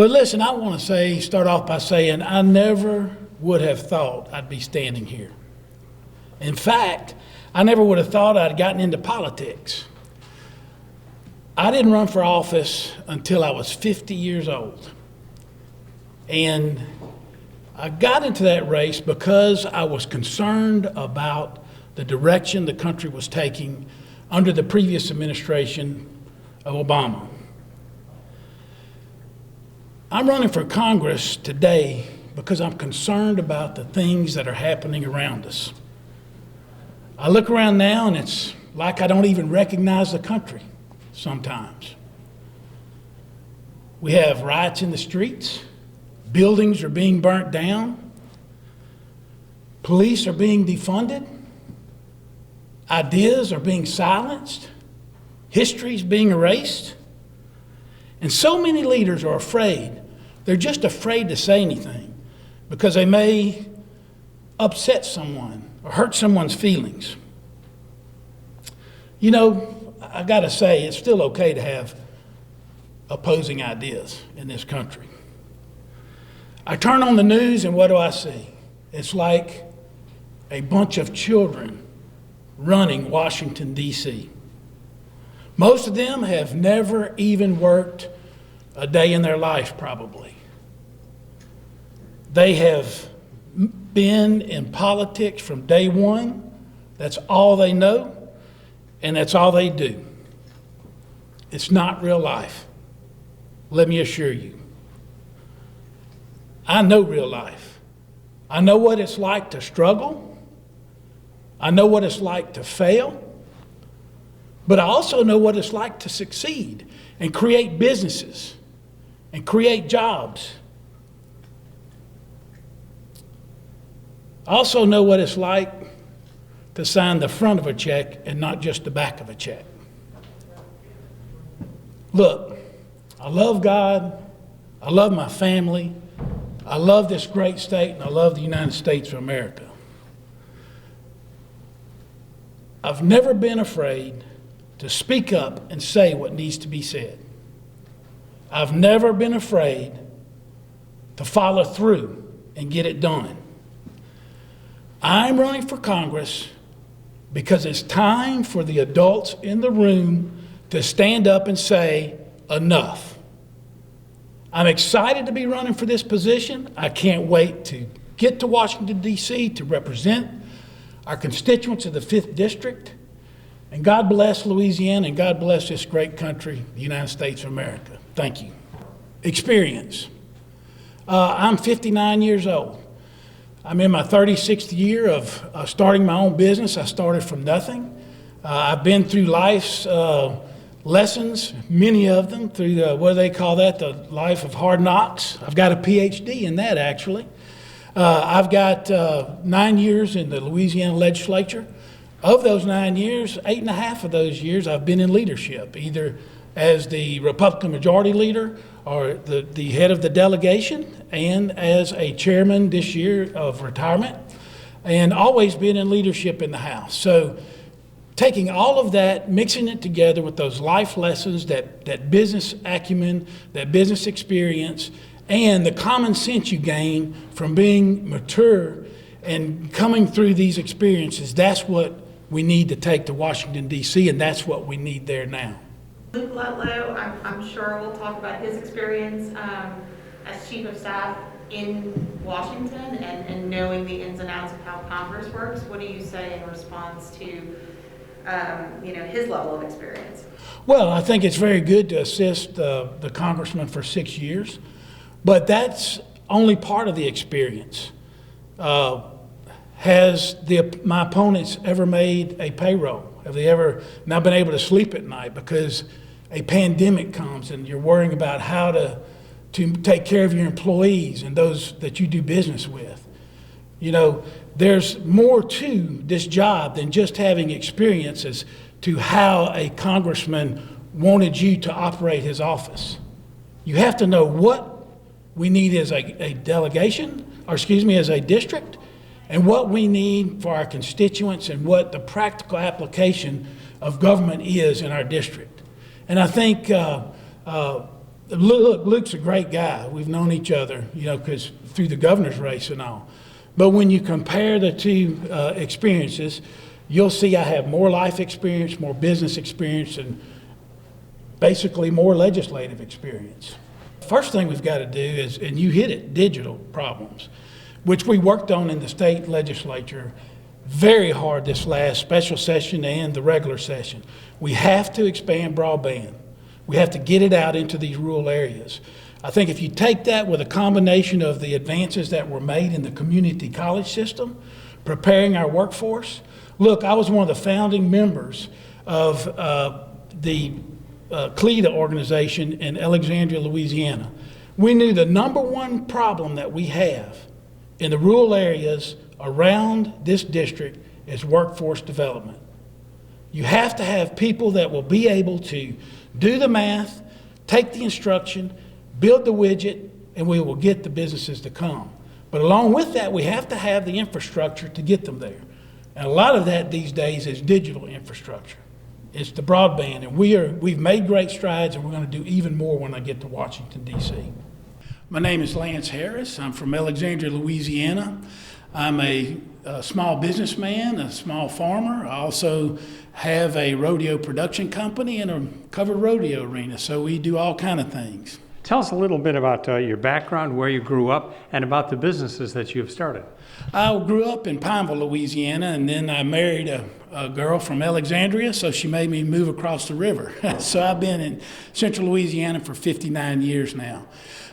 But listen, I want to start off by saying I never would have thought I'd be standing here. In fact, I never would have thought I'd gotten into politics. I didn't run for office until I was 50 years old. And I got into that race because I was concerned about the direction the country was taking under the previous administration of Obama. I'm running for Congress today because I'm concerned about the things that are happening around us. I look around now and it's like I don't even recognize the country sometimes. We have riots in the streets, buildings are being burnt down, police are being defunded, ideas are being silenced, history is being erased, and so many leaders are afraid. They're just afraid to say anything because they may upset someone or hurt someone's feelings. You know, I gotta say, it's still okay to have opposing ideas in this country. I turn on the news and what do I see? It's like a bunch of children running Washington, D.C. Most of them have never even worked a day in their life, probably. They have been in politics from day one. That's all they know, and that's all they do. It's not real life, let me assure you. I know real life. I know what it's like to struggle. I know what it's like to fail. But I also know what it's like to succeed and create businesses and create jobs. I also know what it's like to sign the front of a check and not just the back of a check. Look, I love God, I love my family, I love this great state, and I love the United States of America. I've never been afraid to speak up and say what needs to be said. I've never been afraid to follow through and get it done. I'm running for Congress because it's time for the adults in the room to stand up and say, enough. I'm excited to be running for this position. I can't wait to get to Washington, D.C. to represent our constituents of the 5th District. And God bless Louisiana and God bless this great country, the United States of America. Thank you. Experience. I'm 59 years old. I'm in my 36th year of starting my own business. I started from nothing. I've been through life's lessons, many of them, through what do they call that, the life of hard knocks. I've got a PhD in that, actually. I've got 9 years in the Louisiana legislature. Of those 9 years, 8.5 of those years I've been in leadership, either as the Republican Majority Leader or the head of the delegation, and as a chairman this year of retirement, and always been in leadership in the House. So taking all of that, mixing it together with those life lessons, that business acumen, that business experience, and the common sense you gain from being mature and coming through these experiences, that's what we need to take to Washington, D.C., and that's what we need there now. Luke Ludlow, I'm sure we'll talk about his experience as Chief of Staff in Washington and knowing the ins and outs of how Congress works. What do you say in response to his level of experience? Well, I think it's very good to assist the congressman for 6 years, but only part of the experience. Has my opponents ever made a payroll? Have they ever not been able to sleep at night because a pandemic comes and you're worrying about how to take care of your employees and those that you do business with? You know, there's more to this job than just having experience as to how a congressman wanted you to operate his office. You have to know what we need as a delegation, or excuse me, as a district, and what we need for our constituents and what the practical application of government is in our district. And I think Luke's a great guy. We've known each other, because through the governor's race and all. But when you compare the two experiences, you'll see I have more life experience, more business experience, and basically more legislative experience. First thing we've got to do is, and you hit it, digital problems, which we worked on in the state legislature very hard this last special session and the regular session. We have to expand broadband. We have to get it out into these rural areas. I think if you take that with a combination of the advances that were made in the community college system, preparing our workforce. Look, I was one of the founding members of the CLEDA organization in Alexandria, Louisiana. We knew the number one problem that we have in the rural areas around this district is workforce development. You have to have people that will be able to do the math, take the instruction, build the widget, and we will get the businesses to come. But along with that, we have to have the infrastructure to get them there. And a lot of that these days is digital infrastructure. It's the broadband, and we've made great strides, and we're going to do even more when I get to Washington, D.C. My name is Lance Harris. I'm from Alexandria, Louisiana. I'm a small businessman, a small farmer. I also have a rodeo production company and a covered rodeo arena, so we do all kinds of things. Tell us a little bit about your background, where you grew up, and about the businesses that you've started. I grew up in Pineville, Louisiana, and then I married a girl from Alexandria, so she made me move across the river. So I've been in central Louisiana for 59 years now.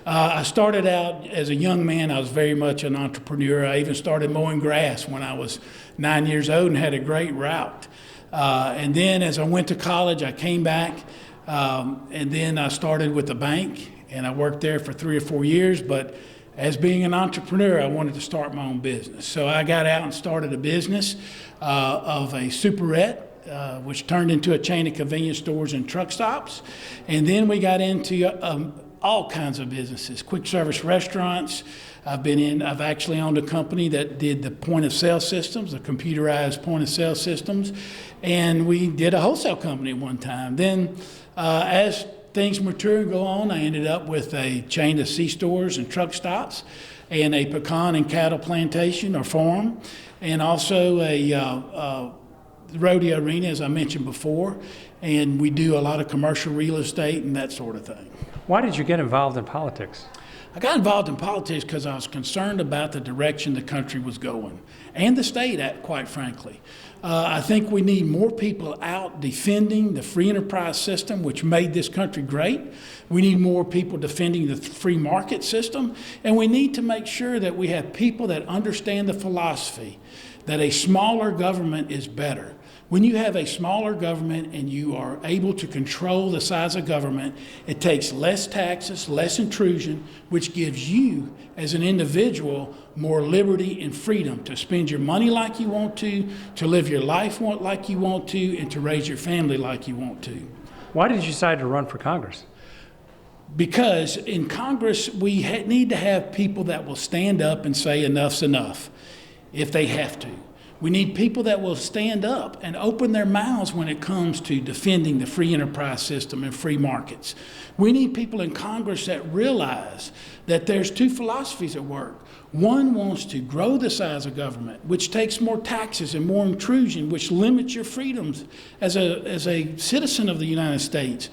I started out as a young man. I was very much an entrepreneur. I even started mowing grass when I was 9 years old and had a great route. And then as I went to college, I came back, and then I started with the bank, and I worked there for 3 or 4 years. But as being an entrepreneur, I wanted to start my own business. So I got out and started a business of a superette, which turned into a chain of convenience stores and truck stops. And then we got into all kinds of businesses, quick service restaurants. I've actually owned a company that did the point of sale systems, the computerized point of sale systems, and we did a wholesale company at one time. Then as things mature and go on, I ended up with a chain of C-stores and truck stops and a pecan and cattle plantation or farm, and also a rodeo arena, as I mentioned before, and we do a lot of commercial real estate and that sort of thing. Why did you get involved in politics? I got involved in politics because I was concerned about the direction the country was going, and the state, quite frankly. I think we need more people out defending the free enterprise system, which made this country great. We need more people defending the free market system, and we need to make sure that we have people that understand the philosophy that a smaller government is better. When you have a smaller government and you are able to control the size of government, it takes less taxes, less intrusion, which gives you, as an individual, more liberty and freedom to spend your money like you want to live your life like you want to, and to raise your family like you want to. Why did you decide to run for Congress? Because in Congress, we need to have people that will stand up and say enough's enough if they have to. We need people that will stand up and open their mouths when it comes to defending the free enterprise system and free markets. We need people in Congress that realize that there's two philosophies at work. One wants to grow the size of government, which takes more taxes and more intrusion, which limits your freedoms as a citizen of the United States.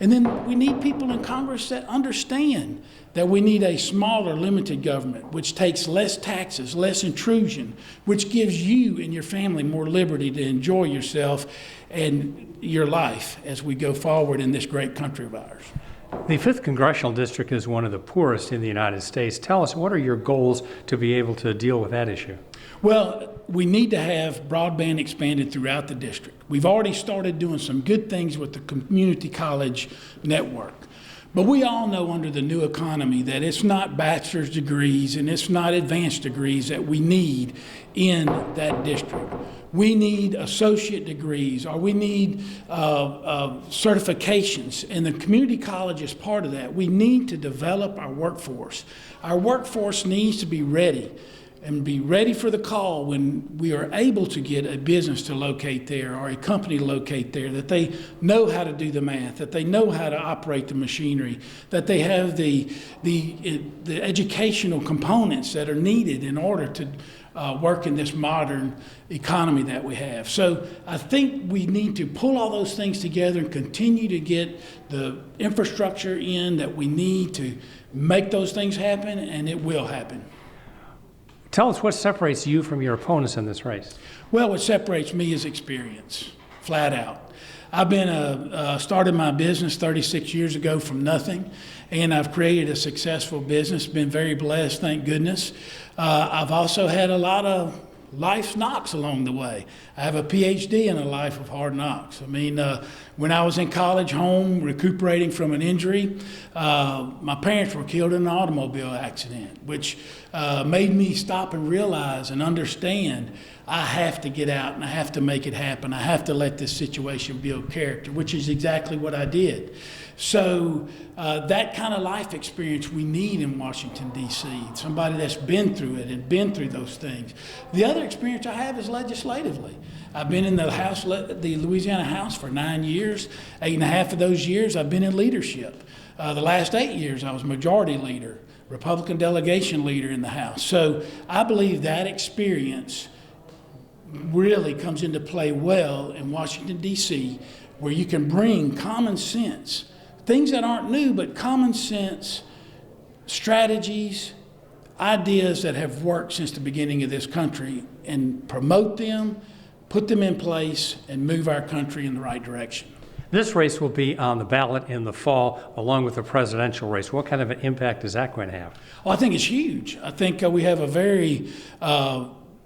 And then we need people in Congress that understand that we need a smaller, limited government, which takes less taxes, less intrusion, which gives you and your family more liberty to enjoy yourself and your life as we go forward in this great country of ours. The 5th Congressional District is one of the poorest in the United States. Tell us, what are your goals to be able to deal with that issue? Well, we need to have broadband expanded throughout the district. We've already started doing some good things with the community college network. But we all know under the new economy that it's not bachelor's degrees and it's not advanced degrees that we need in that district. We need associate degrees, or we need certifications, and the community college is part of that. We need to develop our workforce. Our workforce needs to be ready and be ready for the call when we are able to get a business to locate there or a company to locate there, that they know how to do the math, that they know how to operate the machinery, that they have the educational components that are needed in order to work in this modern economy that we have. So I think we need to pull all those things together and continue to get the infrastructure in that we need to make those things happen, and it will happen. Tell us what separates you from your opponents in this race. Well, what separates me is experience, flat out. I've been started my business 36 years ago from nothing, and I've created a successful business, been very blessed, thank goodness. I've also had a lot of life's knocks along the way. I have a PhD in a life of hard knocks. I mean, when I was in college, home, recuperating from an injury, my parents were killed in an automobile accident, which made me stop and realize and understand I have to get out and I have to make it happen. I have to let this situation build character, which is exactly what I did. So that kind of life experience we need in Washington, D.C., somebody that's been through it and been through those things. The other experience I have is legislatively. I've been in the House, the Louisiana House for 9 years. 8.5 of those years I've been in leadership. The last 8 years I was majority leader, Republican delegation leader in the House. So I believe that experience really comes into play well in Washington, D.C., where you can bring common sense, things that aren't new, but common sense strategies, ideas that have worked since the beginning of this country, and promote them, put them in place, and move our country in the right direction. This race will be on the ballot in the fall, along with the presidential race. What kind of an impact is that going to have? Well, I think it's huge. I think we have a very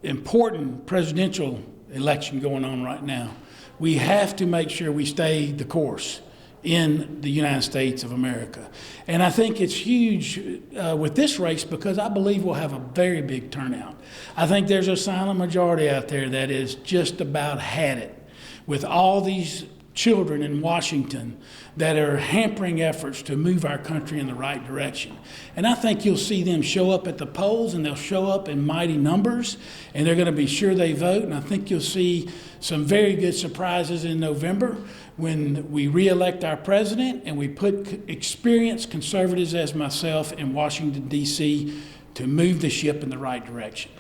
important presidential election going on right now. We have to make sure we stay the course in the United States of America. And I think it's huge with this race because I believe we'll have a very big turnout. I think there's a silent majority out there that is just about had it with all these children in Washington that are hampering efforts to move our country in the right direction. And I think you'll see them show up at the polls, and they'll show up in mighty numbers, and they're going to be sure they vote. And I think you'll see some very good surprises in November when we re-elect our president and we put experienced conservatives as myself in Washington, D.C. to move the ship in the right direction.